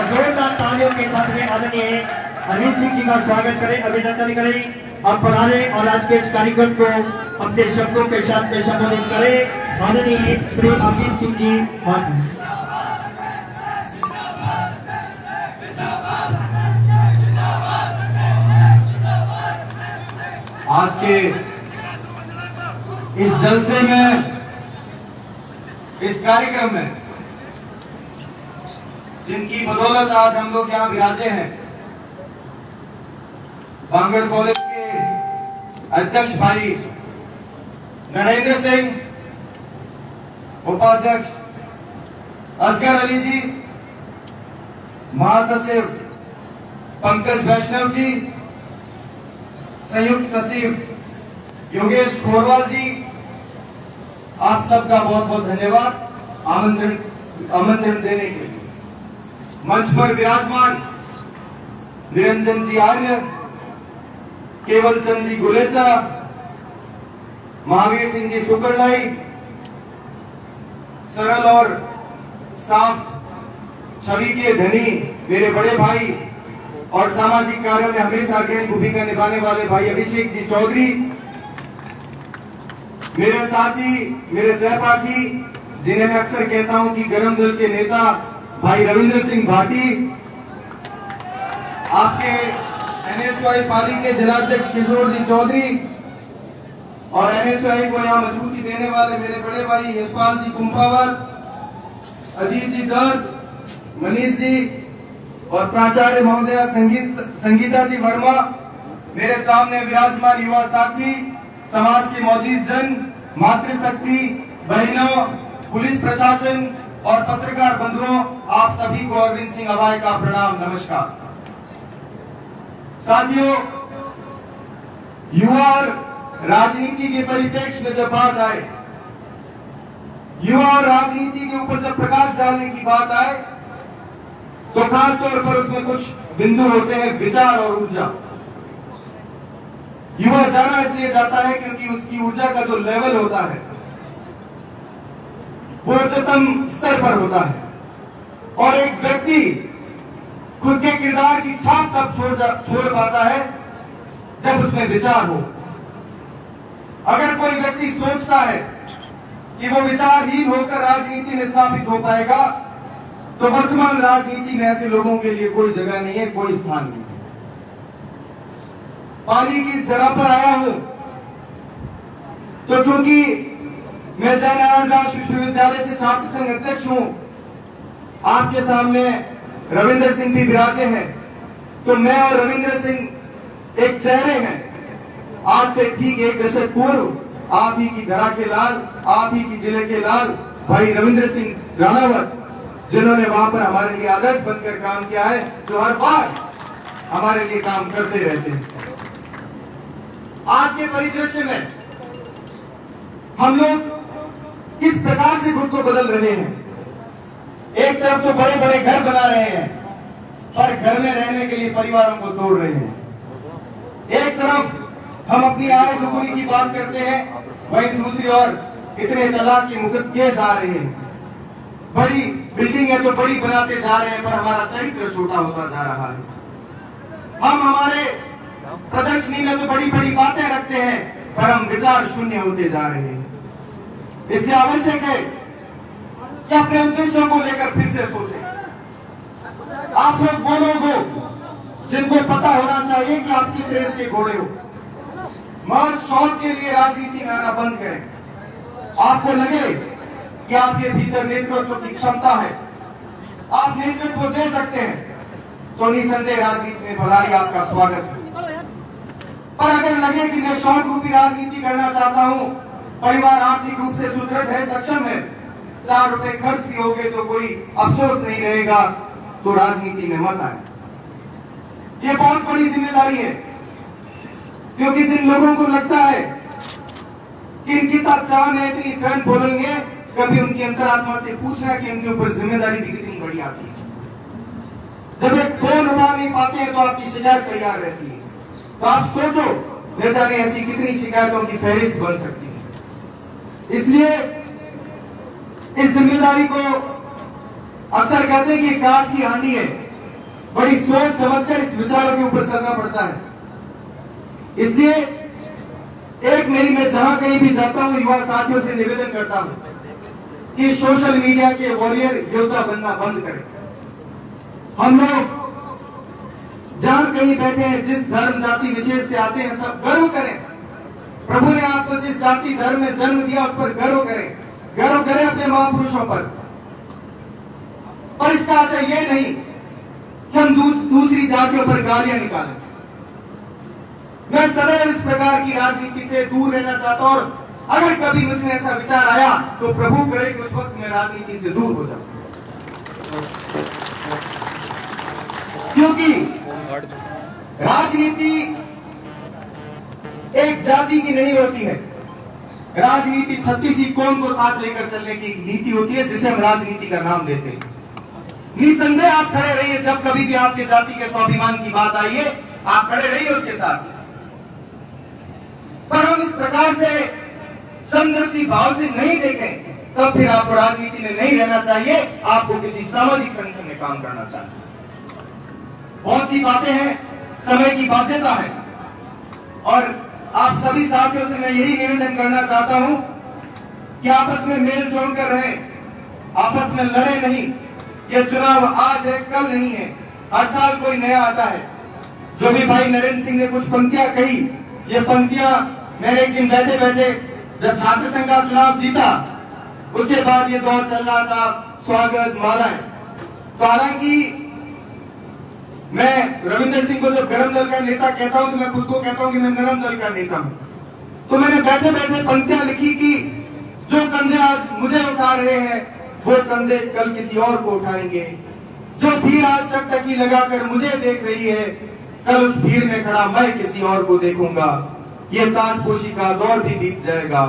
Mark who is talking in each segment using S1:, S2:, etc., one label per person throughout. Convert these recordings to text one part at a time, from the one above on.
S1: और जोरदार तालियों के साथ में आदरणीय अरविंद सिंह जी का स्वागत करें, अभिनंदन करें। अब पधारे और आज के इस कार्यक्रम को अपने शब्दों के साथ में संबोधित करें आदरणीय श्री अरविंद सिंह जी।
S2: आज के इस जलसे में, इस कार्यक्रम में जिनकी बदौलत आज हम लोग यहाँ विराजे हैं, बांगड़ कॉलेज के अध्यक्ष भाई नरेंद्र सिंह, उपाध्यक्ष असगर अली जी, महासचिव पंकज वैष्णव जी, संयुक्त सचिव योगेश खोरवाल जी, आप सबका बहुत बहुत धन्यवाद आमंत्रण देने के लिए। मंच पर विराजमान निरंजन जी आर्य, केवल चंद जी गुलेचा, महावीर सिंह जी सुकरलाई, सरल और साफ छवि के धनी मेरे बड़े भाई और सामाजिक कार्यों में हमेशा अग्रणी भूमिका निभाने वाले भाई अभिषेक जी चौधरी, मेरे साथी, मेरे सहपाठी जिन्हें मैं अक्सर कहता हूं कि गरम दल के नेता भाई रविंद्र सिंह भाटी, आपके एनएसवाई पाली के जिलाध्यक्ष किशोर जी चौधरी और एनएसवाई को यहाँ मजबूती देने वाले मेरे बड़े भाई यशपाल जी कुंभावत, अजीत जी दर्द, मनीष जी और प्राचार्य महोदया संगीता जी वर्मा, मेरे सामने विराजमान युवा साथी, समाज के मौजूद जन, मातृशक्ति बहनों, पुलिस प्रशासन और पत्रकार बंधुओं, आप सभी को अरविंद सिंह अभाय का प्रणाम, नमस्कार। साथियों, युवा और राजनीति के परिप्रेक्ष्य में जब बात आए, युवा और राजनीति के ऊपर जब प्रकाश डालने की बात आए, तो खास तौर पर उसमें कुछ बिंदु होते हैं, विचार और ऊर्जा। युवा जाना इसलिए जाता है क्योंकि उसकी ऊर्जा का जो लेवल होता है वो उच्चतम स्तर पर होता है, और एक व्यक्ति खुद के किरदार की छाप तब छोड़ पाता है जब उसमें विचार हो। अगर कोई व्यक्ति सोचता है कि वो विचारहीन होकर राजनीति में स्थापित हो पाएगा, तो वर्तमान राजनीति में ऐसे लोगों के लिए कोई जगह नहीं है, कोई स्थान नहीं है। पाली की इस जगह पर आया हूं तो चूंकि मैं जयनारायण दास विश्वविद्यालय से छात्र संघ अध्यक्ष हूं, आपके सामने रविंद्र सिंह भी विराजे हैं, तो मैं और रविंद्र सिंह एक चेहरे हैं। आज से ठीक 1 दशक पूर्व आप ही की धरा के लाल, आप ही की जिले के लाल भाई रविंद्र सिंह राणावत, जिन्होंने वहां पर हमारे लिए आदर्श बनकर काम किया है, जो हर बार हमारे लिए काम करते रहते हैं। आज के परिदृश्य में हम लोग किस प्रकार से खुद को बदल रहे हैं। एक तरफ तो बड़े बड़े घर बना रहे हैं, पर घर में रहने के लिए परिवारों को तोड़ रहे हैं। एक तरफ हम अपनी आय दुगुनी की बात करते हैं, वहीं दूसरी ओर इतने तलाक के मुकदमे केस आ रहे हैं। बड़ी बिल्डिंग है तो बड़ी बनाते जा रहे हैं, पर हमारा चरित्र छोटा होता जा रहा है। हम हमारे प्रदर्शनी में तो बड़ी बड़ी बातें रखते हैं, पर हम विचार शून्य होते जा रहे हैं। इसलिए आवश्यक है कि अपने उद्देश्यों को लेकर फिर से सोचें। आप लोग वो लोग हो जिनको पता होना चाहिए कि आप किस रेस के घोड़े हो। मर्द शौक के लिए राजनीति में आना बंद करें। आपको लगे कि आपके भीतर नेतृत्व की क्षमता है, आप नेतृत्व दे सकते हैं, तो निसंदेह राजनीति में पधारिए, आपका स्वागत है। पर अगर लगे कि मैं शौक रूपी राजनीति करना चाहता हूं, परिवार आर्थिक रूप से सुदृढ़ है, सक्षम है, 4 रुपए खर्च भी हो गए तो कोई अफसोस नहीं रहेगा, तो राजनीति में मत आए। ये बहुत बड़ी जिम्मेदारी है, क्योंकि जिन लोगों को लगता है कि इनकी चाह में इतनी फैन बोलेंगे, कभी उनकी अंतरात्मा से पूछना कि उनके ऊपर जिम्मेदारी भी कितनी बड़ी आती है। जब एक फोन उठा नहीं पाते हैं तो आपकी शिकायत तैयार रहती है, तो आप सोचो न जाने ऐसी कितनी शिकायतों की फहरिस्त बन सकती है। इसलिए इस जिम्मेदारी को अक्सर कहते हैं कि काठ की हांडी है, बड़ी सोच समझकर इस विचारों के ऊपर चलना पड़ता है। इसलिए एक मेरी मैं जहां कहीं भी जाता हूं युवा साथियों से निवेदन करता हूं कि सोशल मीडिया के वॉरियर योद्धा बनना बंद करें। हम लोग जहां कहीं बैठे हैं, जिस धर्म जाति विशेष से आते हैं, सब गर्व करें। प्रभु ने आपको जिस जाति धर्म में जन्म दिया उस पर गर्व करें, गर्व करें अपने महापुरुषों पर। और इसका आशय यह नहीं कि हम दूसरी जातियों पर गालियां निकालें। मैं सदैव इस प्रकार की राजनीति से दूर रहना चाहता हूं और अगर कभी मुझ में ऐसा विचार आया तो प्रभु करे कि उस वक्त मैं राजनीति से दूर हो जाऊं, क्योंकि राजनीति एक जाति की नहीं होती है। राजनीति 36 कौम को साथ लेकर चलने की नीति होती है, जिसे हम राजनीति का नाम देते हैं। निसंदेह आप खड़े रहिए, जब कभी भी आपके जाति के स्वाभिमान की बात आई है, आप खड़े रहिए उसके साथ। पर हम इस प्रकार से समदृष्टि भाव से नहीं देखें, तब फिर आपको राजनीति में नहीं रहना चाहिए, आपको किसी सामाजिक संगठन में काम करना चाहिए। बहुत सी बातें हैं, समय की बाध्यता है, और आप सभी साथियों से मैं यही निवेदन करना चाहता हूं कि आपस में मेल जोल कर रहें, आपस में लड़े नहीं। यह चुनाव आज है, कल नहीं है, हर साल कोई नया आता है। जो भी भाई नरेंद्र सिंह ने कुछ पंक्तियां कही, ये पंक्तियां मैंने एक दिन बैठे बैठे जब छात्र संघ का चुनाव जीता, उसके बाद ये दौर चल रहा था स्वागत मालाएं। तो हालांकि मैं रविंदर सिंह को जब गरम दल का नेता कहता हूं तो मैं खुद को कहता हूं कि मैं नरम दल का नेता हूं। तो मैंने बैठे बैठे पंक्तियां लिखी कि जो कंधे आज मुझे उठा रहे हैं वो कंधे कल किसी और को उठाएंगे। जो भीड़ आज टकटकी लगाकर मुझे देख रही है, कल उस भीड़ में खड़ा मैं किसी और को देखूंगा। ये ताजपोशी का दौर भी बीत जाएगा।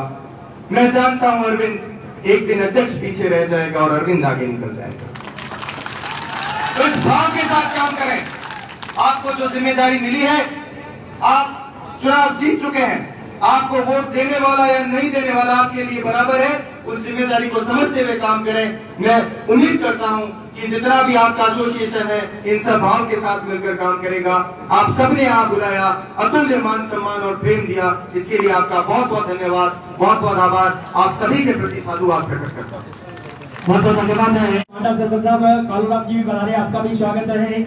S2: मैं जानता हूं अरविंद एक दिन अध्यक्ष पीछे रह जाएगा और अरविंद आगे निकल जाएगा। तो इस भाव के साथ काम करें। आपको जो जिम्मेदारी मिली है, आप चुनाव जीत चुके हैं, आपको वोट देने वाला या नहीं देने वाला आपके लिए बराबर है। उस जिम्मेदारी को समझते हुए काम करें। मैं उम्मीद करता हूं कि जितना भी आपका एसोसिएशन है, इन सब भाव के साथ मिलकर काम करेगा। आप सबने यहाँ बुलाया, अतुल्य मान सम्मान और प्रेम दिया, इसके लिए आपका बहुत बहुत धन्यवाद, बहुत बहुत आभार। आप सभी के प्रति साधुवाद प्रकट करता हूँ।
S1: बहुत बहुत धन्यवाद है सरपंच साहब। कालूराम जी भी बना रहे, आपका भी स्वागत है।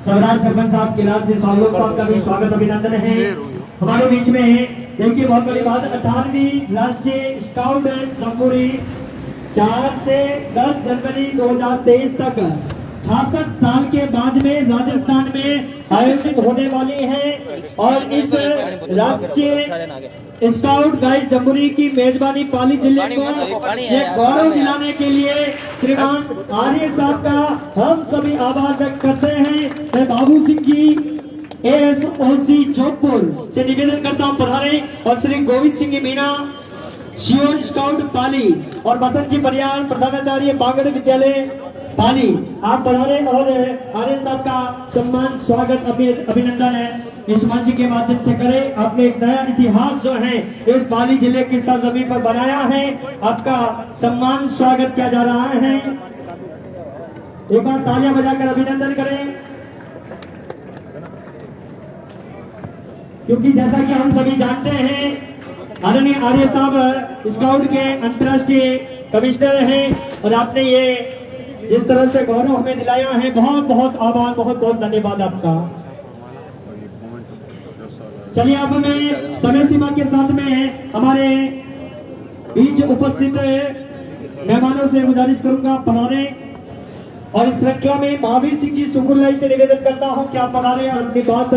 S1: स्वराज सरपंच साहब, कैलाश जी सालों का भी स्वागत अभिनंदन है हमारे बीच में है। देखिए बहुत बड़ी बात, 18वीं राष्ट्रीय स्काउट जम्बूरी 4 से 10 जनवरी 2023 तक 66 साल के बाद में राजस्थान में आयोजित होने वाली है। और इस राष्ट्रीय स्काउट गाइड जम्बूरी की मेजबानी पाली जिले को ये गौरव दिलाने के लिए श्रीमान आर्य साहब का हम सभी आभार व्यक्त करते हैं। मैं बाबू सिंह जी ASOC जोधपुर से निवेदन करता हूं पधारे, और श्री गोविंद सिंह मीणा शियोन स्काउट पाली और बसंत जी परियार प्रधानाचार्य बागड़ विद्यालय पाली, आप पधारे और आर्य साहब का सम्मान स्वागत अभिनंदन है इस मंच के माध्यम से करें। आपने एक नया इतिहास जो है इस पाली जिले की सरजमीन पर बनाया है, आपका सम्मान स्वागत किया जा रहा है। एक बार तालियां बजाकर अभिनंदन करें, क्योंकि जैसा कि हम सभी जानते हैं आदरणीय आर्य साहब स्काउट के अंतर्राष्ट्रीय कमिश्नर हैं, और आपने ये जिस तरह से गौरव हमें दिलाया है, बहुत बहुत आभार, बहुत बहुत धन्यवाद आपका। चलिए अब मैं समय सीमा के साथ में हमारे बीच उपस्थित मेहमानों से गुजारिश करूंगा पधारे, और इस श्रृंखला में महावीर सिंह जी सुकुरलाई से निवेदन करता हूं कि आप पधारे और अपनी बात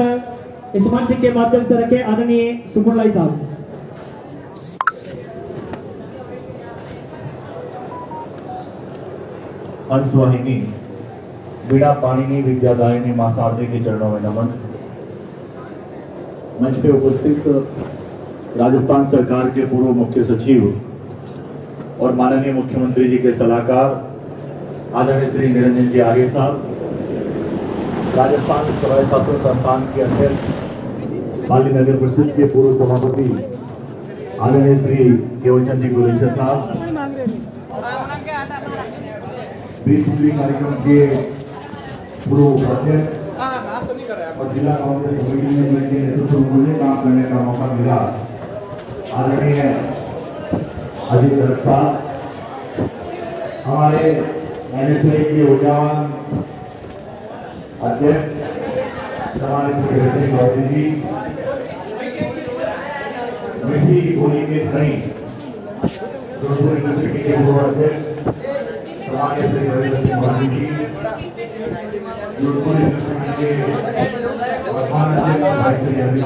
S1: इस मंच के माध्यम से रखे। आदरणीय सुकुरलाई साहब।
S3: हंसवाहिनी वीणा पाणिनी विद्यादायिनी मां शारदे के चरणों में नमन। मंच पे उपस्थित राजस्थान सरकार के पूर्व मुख्य सचिव और माननीय मुख्यमंत्री जी के सलाहकार आदरणीय श्री निरंजन जी आर्य साहब, राजस्थान स्वराज शासन संस्थान के अध्यक्ष पाली नगर परिषद के पूर्व सभापति आदरणीय श्री केवलचंद जी गुलेचर साहब, कार्यक्रम के पूर्व उपाध्यक्ष और जिला कांग्रेस कमेटी में जिनके नेतृत्व में मुझे काम करने का मौका मिला, आदरणीय अजीत रक्षा, हमारे एनएसए के ऊर्जावान अध्यक्ष हमारे श्री चौधरी जी, मिठी गोली के धनी जोधपुर यूनिवर्सिटी के पूर्व अध्यक्ष हमारे श्री रविंद्र सिंह गांधी जी, जोधपुर यूनिवर्सिटी के वर्तमान अध्यक्ष भाई श्री अरविंद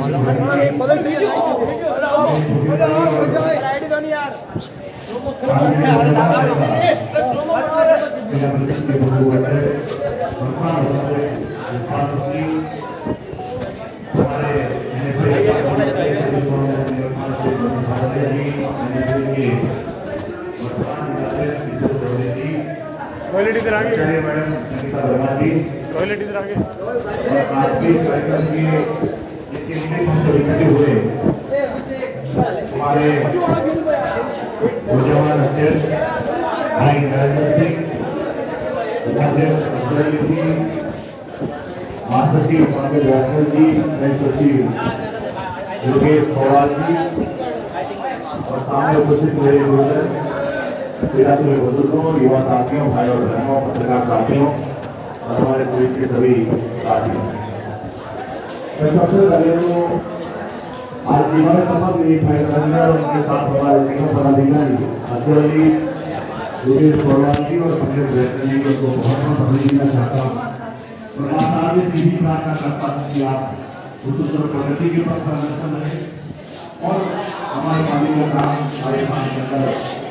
S4: टॉयलेट इधर आगे,
S3: मैडम संगीता वर्मा जी,
S4: टॉयलेट इधर आगे।
S3: आज के इस कार्यक्रम के जिसके निमित्त हम सब इकट्ठे हुए हमारे नौजवान अध्यक्ष भाई नरेंद्र सिंह, उपाध्यक्ष अफजल जी, महासचिव पंकज वासवानी जी, नए सचिव योगेश पवार जी और सामने उपस्थित मेरे गुरुजन, पिता के बुजुर्गों, युवा साथियों, भाई और बहनों, पत्रकार साथियों और हमारे पुलिस के सभी साथियों, मैं सबसे पहले तो आज जीवन समग्र भाई रविंद्र और उनके साथ हमारे तीनों पदाधिकारी अफजल जी, योगेश पवार जी और पंकज वासवानी जी को बहुत बहुत बधाई देना चाहता हूँ और आप आगे सीधी प्रार्थना करता हूँ कि आप उत्तर प्रगति के पथ पर अग्रसर रहे और हमारे पानी का काम हमारे पानी के अंदर